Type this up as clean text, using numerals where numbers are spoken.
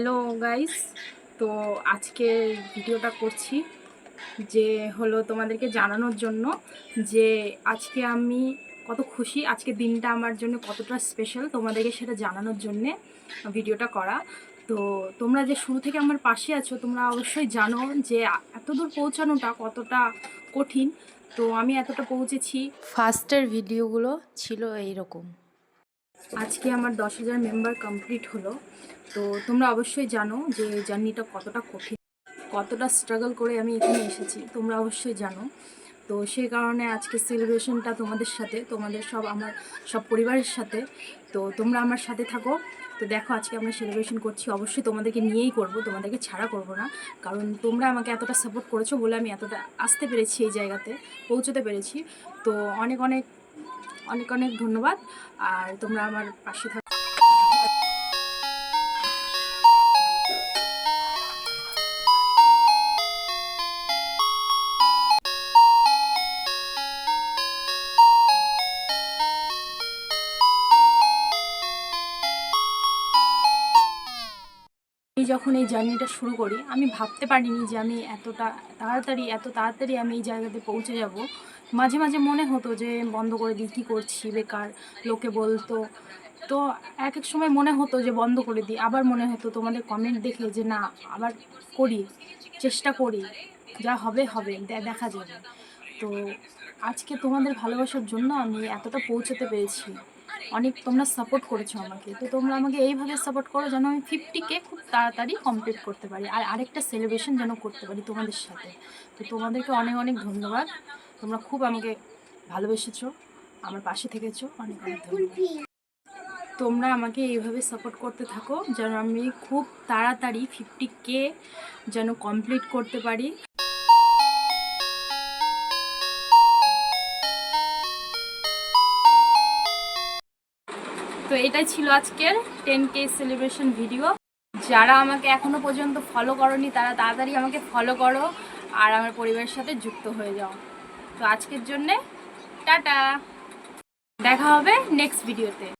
Hello guys, তো আজকে ভিডিওটা করছি যে হলো তোমাদেরকে জানানোর জন্য যে আজকে আমি কত খুশি, আজকে দিনটা আমার জন্য কতটা স্পেশাল তোমাদেরকে সেটা জানানোর জন্যে ভিডিওটা করা। তো তোমরা যে শুরু থেকে আমার পাশে আছো তোমরা অবশ্যই জানো যে এতদূর পৌঁছানোটা কতটা কঠিন। তো আমি এতটা পৌঁছেছি। ফার্স্টের ভিডিওগুলো ছিল এইরকম। আজকে আমার 10,000 মেম্বার কমপ্লিট হলো। তো তোমরা অবশ্যই জানো যে জার্নিটা কতটা কঠিন, কতটা স্ট্রাগল করে আমি এখানে এসেছি, তোমরা অবশ্যই জানো। তো সেই কারণে আজকে সেলিব্রেশনটা তোমাদের সাথে, তোমাদের আমার সব পরিবারের সাথে। তো তোমরা আমার সাথে থাকো। তো দেখো আজকে আমরা সেলিব্রেশন করছি, অবশ্যই তোমাদেরকে নিয়েই করব, তোমাদেরকে ছাড়া করব না। কারণ তোমরা আমাকে এতটা সাপোর্ট করেছো বলে আমি এতটা আসতে পেরেছি, এই জায়গাতে পৌঁছতে পেরেছি। তো অনেক অনেক অনেক অনেক ধন্যবাদ। আর তোমরা আমার পাশে থাকো। আমি যখন এই জার্নিটা শুরু করি আমি ভাবতে পারিনি যে আমি এত তাড়াতাড়ি আমি এই জায়গাতে পৌঁছে যাব। মাঝে মাঝে মনে হতো যে বন্ধ করে দিই, কী করছি বেকার, লোকে বলতো। তো এক এক সময় মনে হতো যে বন্ধ করে দিই, আবার মনে হতো তোমাদের কমেন্ট দেখে যে না, আবার করি, চেষ্টা করি, যা হবে হবে, দেখা যাবে। তো আজকে তোমাদের ভালোবাসার জন্য আমি এতটা পৌঁছতে পেরেছি। অনেক তোমরা সাপোর্ট করেছো আমাকে, তো তোমরা আমাকে এইভাবে সাপোর্ট করো যেন আমি 50K খুব তাড়াতাড়ি কমপ্লিট করতে পারি, আর আরেকটা সেলিব্রেশন যেন করতে পারি তোমাদের সাথে। তো তোমাদেরকে অনেক অনেক ধন্যবাদ। তোমরা খুব আমাকে ভালোবেসেছো, আমার পাশে থেকেছো, অনেক অনেক ধন্যবাদ। তোমরা আমাকে এইভাবে সাপোর্ট করতে থাকো যেন আমি খুব তাড়াতাড়ি 50K যেন কমপ্লিট করতে পারি। তো এটাই ছিল আজকের 10K সেলিব্রেশন ভিডিও। যারা আমাকে এখনো পর্যন্ত ফলো করোনি তারা তাড়াতাড়ি আমাকে ফলো করো আর আমার পরিবারের সাথে যুক্ত হয়ে যাও। তো আজকের জন্যে টাটা, দেখা হবে নেক্সট ভিডিওতে।